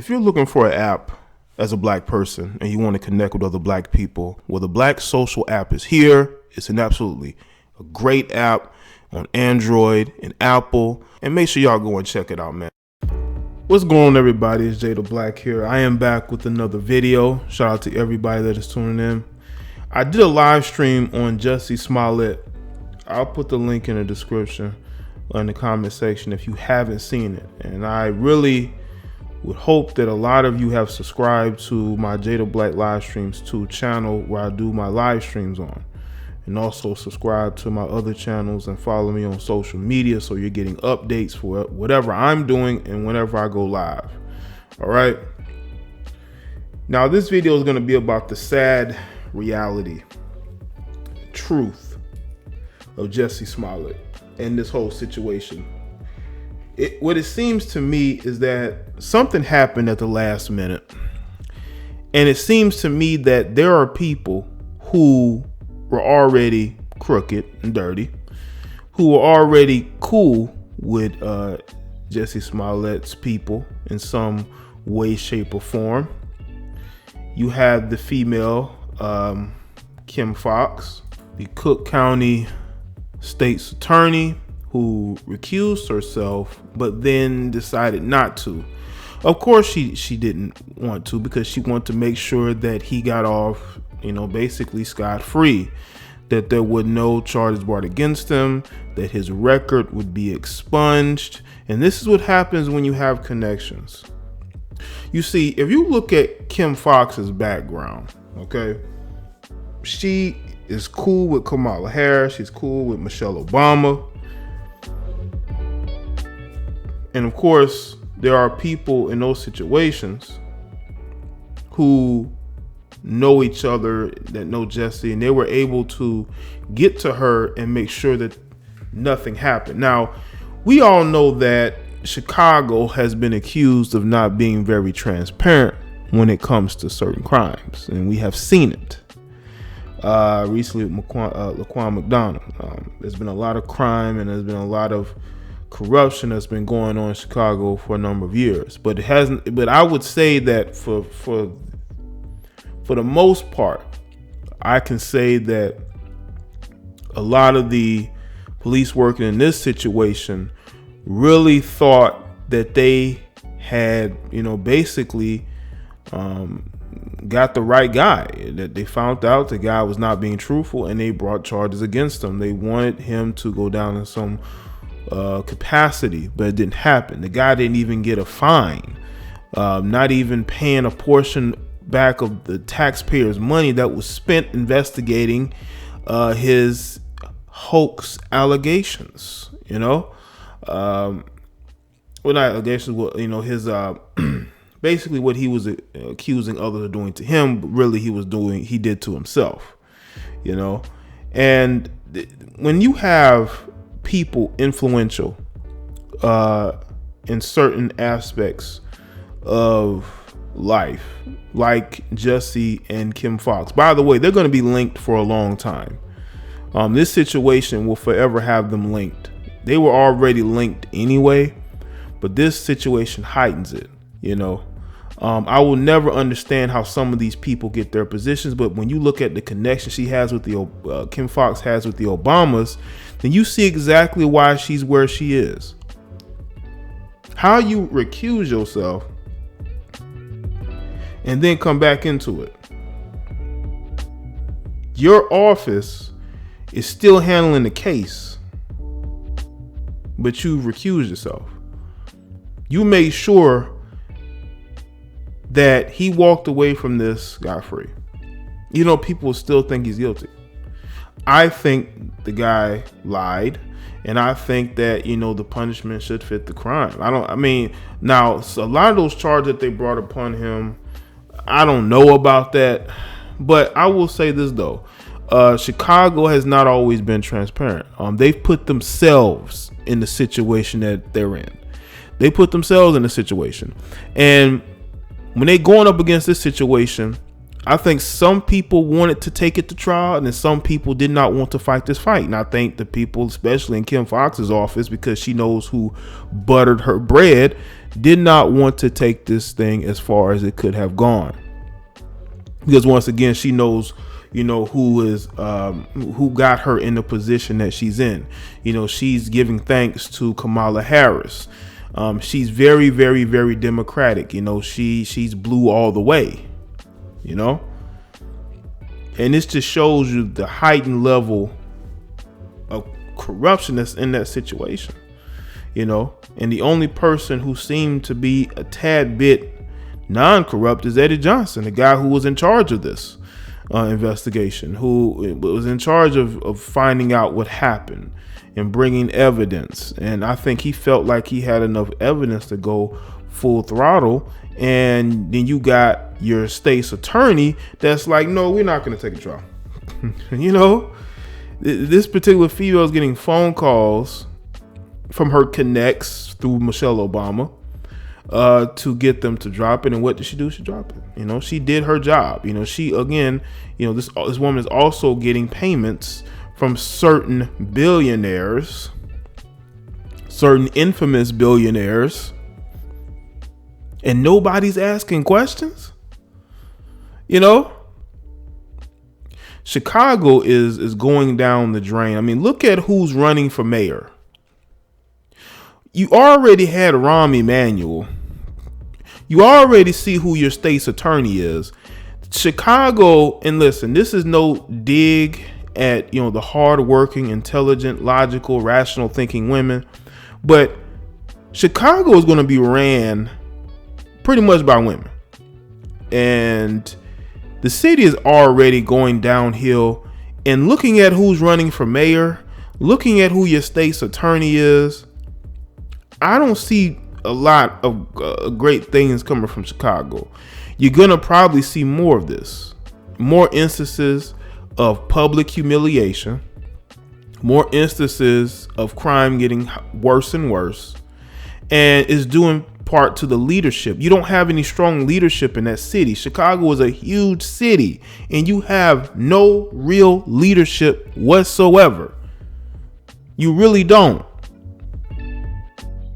If you're looking for an app as a black person and you want to connect with other black people, well, the Black Social app is here. It's an absolutely a great app on Android and Apple. And make sure y'all go and check it out, man. What's going on, everybody? It's Jaye the Black here. I am back with another video. Shout out to everybody that is tuning in. I did a live stream on Jussie Smollet. I'll put the link in the description in the comment section if you haven't seen it. And I really would hope that a lot of you have subscribed to my Jaye the Black live streams 2 channel where I do my live streams on. And also subscribe to my other channels and follow me on social media so you're getting updates for whatever I'm doing and whenever I go live. All right. Now this video is going to be about the sad reality, truth of Jussie Smollet and this whole situation. What it seems to me is that something happened at the last minute. And it seems to me that there are people who were already crooked and dirty, who were already cool with Jussie Smollett's people in some way, shape, or form. You have the female Kim Foxx, the Cook County State's attorney, who recused herself but then decided not to. Of course she didn't want to, because she wanted to make sure that he got off, basically scot-free, that there were no charges brought against him, that his record would be expunged. And this is what happens when you have connections. You see, if you look at Kim Foxx's background, okay, she is cool with Kamala Harris, she's cool with Michelle Obama. And of course, there are people in those situations who know each other, that know Jussie, and they were able to get to her and make sure that nothing happened. Now, we all know that Chicago has been accused of not being very transparent when it comes to certain crimes, and we have seen it. Recently with Laquan McDonald. There's been a lot of crime and there's been a lot of corruption that's been going on in Chicago for a number of years, but it hasn't. But I would say that for the most part, I can say that a lot of the police working in this situation really thought that they had, basically got the right guy, that they found out the guy was not being truthful and they brought charges against him. They wanted him to go down in some capacity, but it didn't happen. The guy didn't even get a fine, not even paying a portion back of the taxpayers' money that was spent investigating his hoax allegations. Well, not allegations, well, his basically what he was accusing others of doing to him, but really he did to himself. And when you have people influential in certain aspects of life, like Jussie and Kim Foxx. By the way, they're going to be linked for a long time. This situation will forever have them linked. They were already linked anyway, but this situation heightens it. I will never understand how some of these people get their positions, but when you look at the connection she has with the Kim Foxx has with the Obamas, then you see exactly why she's where she is. How you recuse yourself and then come back into it. Your office is still handling the case, but you recuse yourself. You made sure that he walked away from this scot-free. People still think he's guilty. I think the guy lied, and I think that, the punishment should fit the crime. Now, so a lot of those charges that they brought upon him, I don't know about that, but I will say this though. Chicago has not always been transparent. They've put themselves in the situation that they're in. They put themselves in the situation. And when they going up against this situation, I think some people wanted to take it to trial, and then some people did not want to fight this fight. And I think the people, especially in Kim Foxx's office, because she knows who buttered her bread, did not want to take this thing as far as it could have gone, because once again, she knows, who got her in the position that she's in. She's giving thanks to Kamala Harris. She's very, very, very Democratic. She's blue all the way. And this just shows you the heightened level of corruption that's in that situation. And the only person who seemed to be a tad bit non-corrupt is Eddie Johnson, the guy who was in charge of this investigation, who was in charge of finding out what happened and bringing evidence. And I think he felt like he had enough evidence to go full throttle. And then you got your state's attorney that's like, no, we're not going to take a trial. This particular female is getting phone calls from her connects through Michelle Obama to get them to drop it. And what did she do? She dropped it. She did her job. She, again, this woman is also getting payments from certain billionaires, certain infamous billionaires, and nobody's asking questions. Chicago is going down the drain. I mean, look at who's running for mayor. You already had Rahm Emanuel. You already see who your state's attorney is. Chicago, and listen, this is no dig at, the hardworking, intelligent, logical, rational thinking women, but Chicago is going to be ran pretty much by women. And the city is already going downhill. And looking at who's running for mayor, looking at who your state's attorney is, I don't see a lot of great things coming from Chicago. You're going to probably see more of this, more instances of public humiliation, more instances of crime getting worse and worse, and it's due part to the leadership. You don't have any strong leadership in that city. Chicago is a huge city, and you have no real leadership whatsoever. You really don't.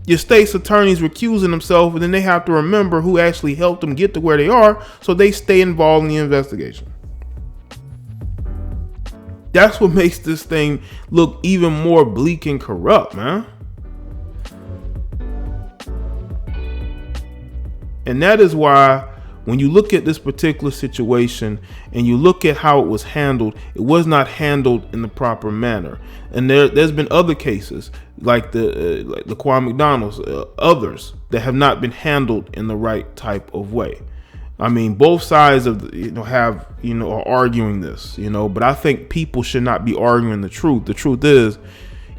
Your state's attorney's recusing themselves, and then they have to remember who actually helped them get to where they are, so they stay involved in the investigation. That's what makes this thing look even more bleak and corrupt, man. And that is why when you look at this particular situation and you look at how it was handled, it was not handled in the proper manner. And there's been other cases like the Kwame McDonald's, others that have not been handled in the right type of way. I mean, both sides of are arguing this, but I think people should not be arguing the truth. The truth is,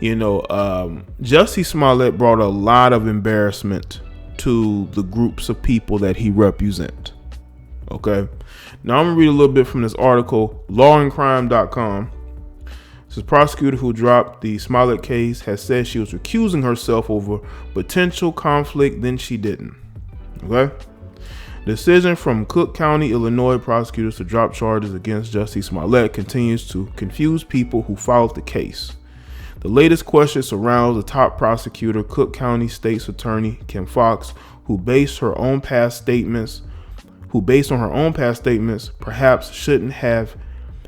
Jussie Smollet brought a lot of embarrassment to the groups of people that he represents. Okay. Now I'm gonna read a little bit from this article, lawandcrime.com. This is prosecutor who dropped the Smollett case has said she was recusing herself over potential conflict, then she didn't. Okay. Decision from Cook County, Illinois prosecutors to drop charges against Jussie Smollet continues to confuse people who followed the case. The latest question surrounds the top prosecutor, Cook County State's Attorney Kim Foxx, who based on her own past statements, perhaps shouldn't have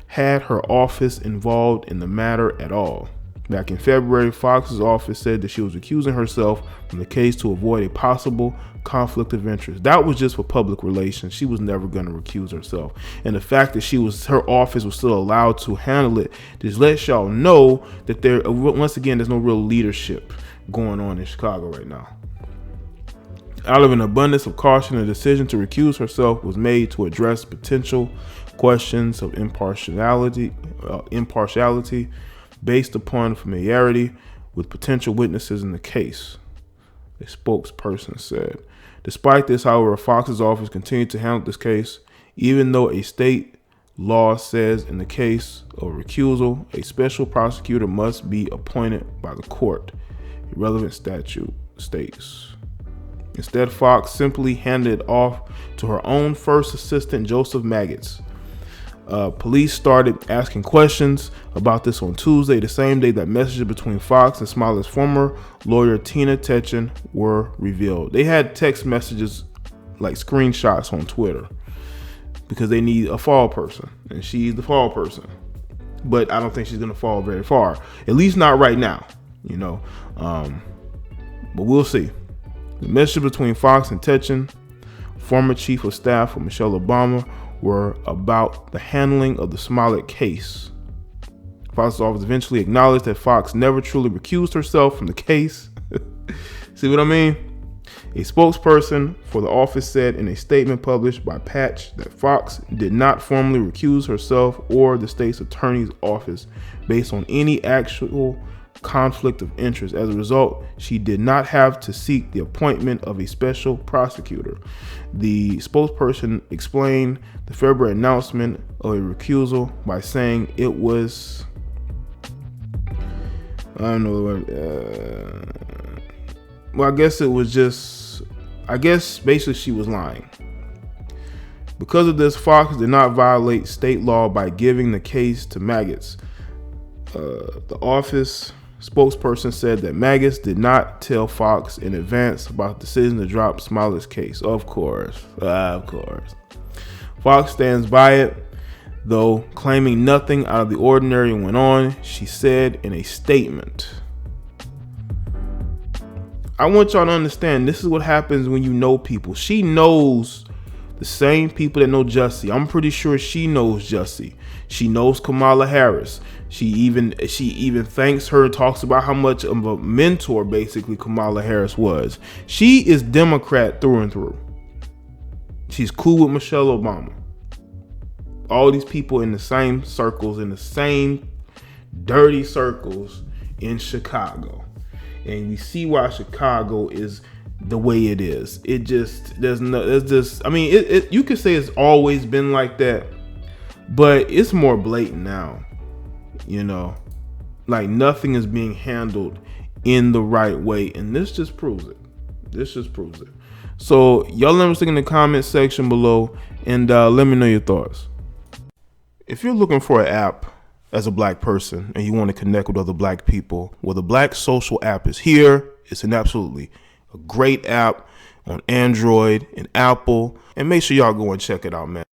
had her office involved in the matter at all. Back in February, Fox's office said that she was recusing herself from the case to avoid a possible conflict of interest. That was just for public relations. She was never going to recuse herself. And the fact that her office was still allowed to handle it just lets y'all know that there's no real leadership going on in Chicago right now. Out of an abundance of caution, a decision to recuse herself was made to address potential questions of impartiality based upon familiarity with potential witnesses in the case, a spokesperson said. Despite this, however, Fox's office continued to handle this case, even though a state law says in the case of recusal, a special prosecutor must be appointed by the court. A relevant statute states. Instead, Foxx simply handed it off to her own first assistant, Joseph Maggots. Police started asking questions about this on Tuesday, the same day that messages between Fox and Smollett's former lawyer Tina Tetchen were revealed. They had text messages, like screenshots, on Twitter because they need a fall person, and she's the fall person. But I don't think she's gonna fall very far, at least not right now, but we'll see. The messages between Fox and Tetchen, former chief of staff for Michelle Obama, were about the handling of the Smollett case. Fox's office eventually acknowledged that Fox never truly recused herself from the case. See what I mean? A spokesperson for the office said in a statement published by Patch that Fox did not formally recuse herself or the state's attorney's office based on any actual conflict of interest. As a result, she did not have to seek the appointment of a special prosecutor. The spokesperson explained the February announcement of a recusal by saying it was, I don't know the word, well, I guess it was just, basically she was lying. Because of this, Fox did not violate state law by giving the case to maggots. The office spokesperson said that maggots did not tell Fox in advance about the decision to drop Smollett's case. Of course. Fox stands by it, though, claiming nothing out of the ordinary went on. She said in a statement, I want y'all to understand, this is what happens when you know people. She knows the same people that know Jussie. I'm pretty sure she knows Jussie. She knows Kamala Harris. She even thanks her, talks about how much of a mentor basically Kamala Harris was. She is Democrat through and through. She's cool with Michelle Obama. All these people in the same circles, in the same dirty circles in Chicago. And we see why Chicago is the way it is. You could say it's always been like that, but it's more blatant now. Like nothing is being handled in the right way, and this just proves it. So y'all let me stick in the comment section below, and let me know your thoughts. If you're looking for an app as a black person and you want to connect with other black people, well, the Black Social app is here. It's absolutely a great app on Android and Apple, and make sure y'all go and check it out, man.